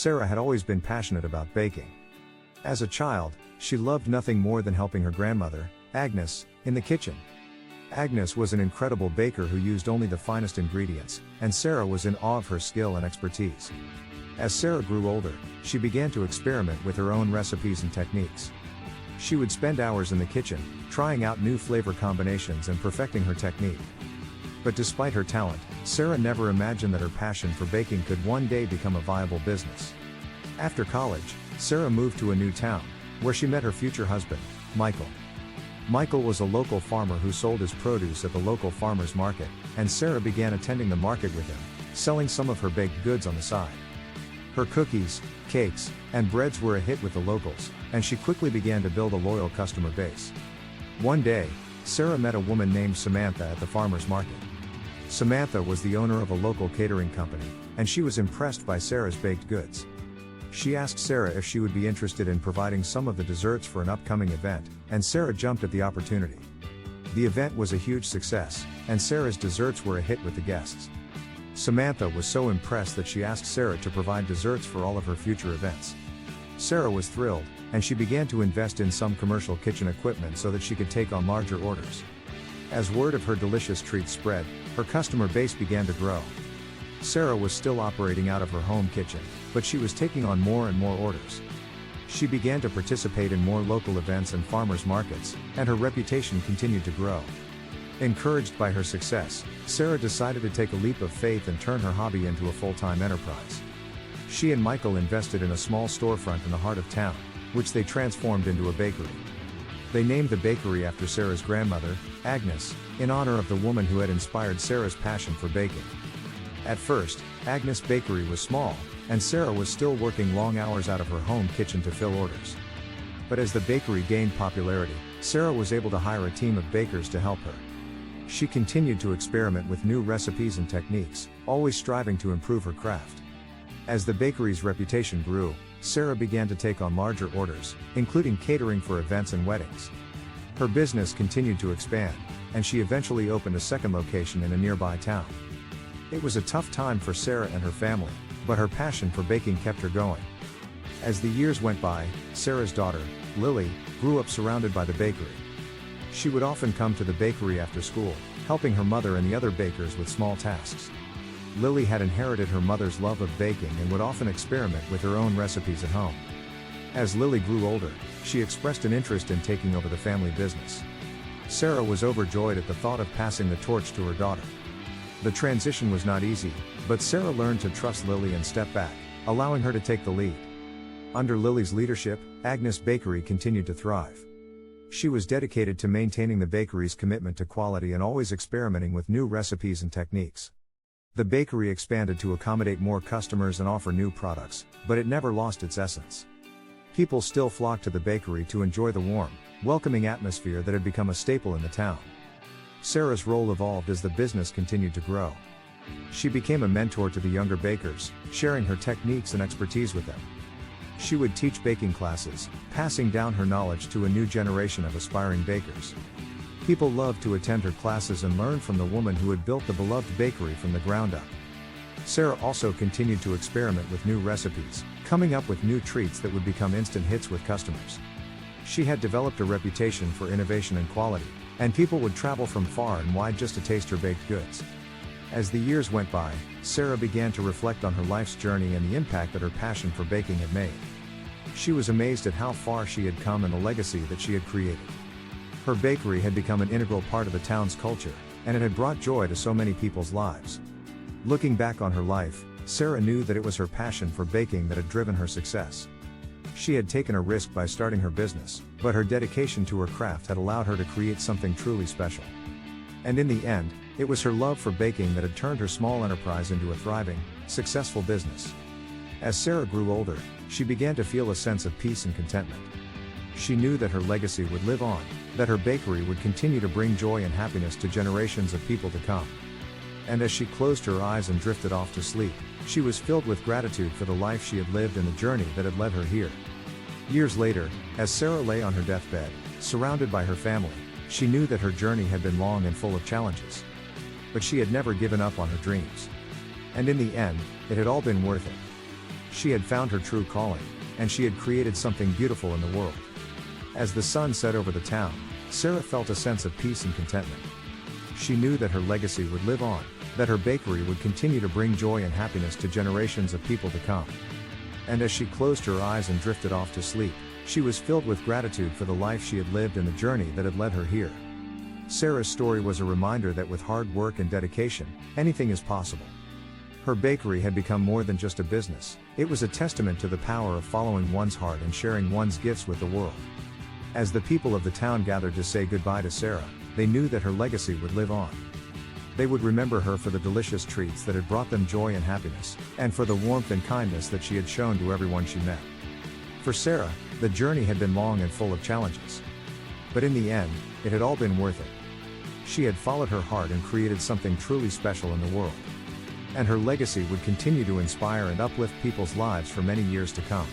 Sarah had always been passionate about baking. As a child, she loved nothing more than helping her grandmother, Agnes, in the kitchen. Agnes was an incredible baker who used only the finest ingredients, and Sarah was in awe of her skill and expertise. As Sarah grew older, she began to experiment with her own recipes and techniques. She would spend hours in the kitchen, trying out new flavor combinations and perfecting her technique. But despite her talent, Sarah never imagined that her passion for baking could one day become a viable business. After college, Sarah moved to a new town, where she met her future husband, Michael. Michael was a local farmer who sold his produce at the local farmers market, and Sarah began attending the market with him, selling some of her baked goods on the side. Her cookies, cakes, and breads were a hit with the locals, and she quickly began to build a loyal customer base. One day, Sarah met a woman named Samantha at the farmers market. Samantha was the owner of a local catering company, and she was impressed by Sarah's baked goods. She asked Sarah if she would be interested in providing some of the desserts for an upcoming event, and Sarah jumped at the opportunity. The event was a huge success, and Sarah's desserts were a hit with the guests. Samantha was so impressed that she asked Sarah to provide desserts for all of her future events. Sarah was thrilled, and she began to invest in some commercial kitchen equipment so that she could take on larger orders. As word of her delicious treats spread, her customer base began to grow. Sarah was still operating out of her home kitchen, but she was taking on more and more orders. She began to participate in more local events and farmers markets, and her reputation continued to grow. Encouraged by her success, Sarah decided to take a leap of faith and turn her hobby into a full-time enterprise. She and Michael invested in a small storefront in the heart of town, which they transformed into a bakery. They named the bakery after Sarah's grandmother, Agnes, in honor of the woman who had inspired Sarah's passion for baking. At first, Agnes Bakery was small, and Sarah was still working long hours out of her home kitchen to fill orders. But as the bakery gained popularity, Sarah was able to hire a team of bakers to help her. She continued to experiment with new recipes and techniques, always striving to improve her craft. As the bakery's reputation grew, Sarah began to take on larger orders, including catering for events and weddings. Her business continued to expand, and she eventually opened a second location in a nearby town. It was a tough time for Sarah and her family, but her passion for baking kept her going. As the years went by, Sarah's daughter, Lily, grew up surrounded by the bakery. She would often come to the bakery after school, helping her mother and the other bakers with small tasks. Lily had inherited her mother's love of baking and would often experiment with her own recipes at home. As Lily grew older, she expressed an interest in taking over the family business. Sarah was overjoyed at the thought of passing the torch to her daughter. The transition was not easy, but Sarah learned to trust Lily and step back, allowing her to take the lead. Under Lily's leadership, Agnes Bakery continued to thrive. She was dedicated to maintaining the bakery's commitment to quality and always experimenting with new recipes and techniques. The bakery expanded to accommodate more customers and offer new products, but it never lost its essence. People still flocked to the bakery to enjoy the warm, welcoming atmosphere that had become a staple in the town. Sarah's role evolved as the business continued to grow. She became a mentor to the younger bakers, sharing her techniques and expertise with them. She would teach baking classes, passing down her knowledge to a new generation of aspiring bakers. People loved to attend her classes and learn from the woman who had built the beloved bakery from the ground up. Sarah also continued to experiment with new recipes, coming up with new treats that would become instant hits with customers. She had developed a reputation for innovation and quality, and people would travel from far and wide just to taste her baked goods. As the years went by, Sarah began to reflect on her life's journey and the impact that her passion for baking had made. She was amazed at how far she had come and the legacy that she had created. Her bakery had become an integral part of the town's culture, and it had brought joy to so many people's lives. Looking back on her life, Sarah knew that it was her passion for baking that had driven her success. She had taken a risk by starting her business, but her dedication to her craft had allowed her to create something truly special. And in the end, it was her love for baking that had turned her small enterprise into a thriving, successful business. As Sarah grew older, she began to feel a sense of peace and contentment. She knew that her legacy would live on, that her bakery would continue to bring joy and happiness to generations of people to come. And as she closed her eyes and drifted off to sleep, she was filled with gratitude for the life she had lived and the journey that had led her here. Years later, as Sarah lay on her deathbed, surrounded by her family, she knew that her journey had been long and full of challenges. But she had never given up on her dreams. And in the end, it had all been worth it. She had found her true calling, and she had created something beautiful in the world. As the sun set over the town, Sarah felt a sense of peace and contentment. She knew that her legacy would live on, that her bakery would continue to bring joy and happiness to generations of people to come. And as she closed her eyes and drifted off to sleep, she was filled with gratitude for the life she had lived and the journey that had led her here. Sarah's story was a reminder that with hard work and dedication, anything is possible. Her bakery had become more than just a business, it was a testament to the power of following one's heart and sharing one's gifts with the world. As the people of the town gathered to say goodbye to Sarah, they knew that her legacy would live on. They would remember her for the delicious treats that had brought them joy and happiness, and for the warmth and kindness that she had shown to everyone she met. For Sarah, the journey had been long and full of challenges. But in the end, it had all been worth it. She had followed her heart and created something truly special in the world. And her legacy would continue to inspire and uplift people's lives for many years to come.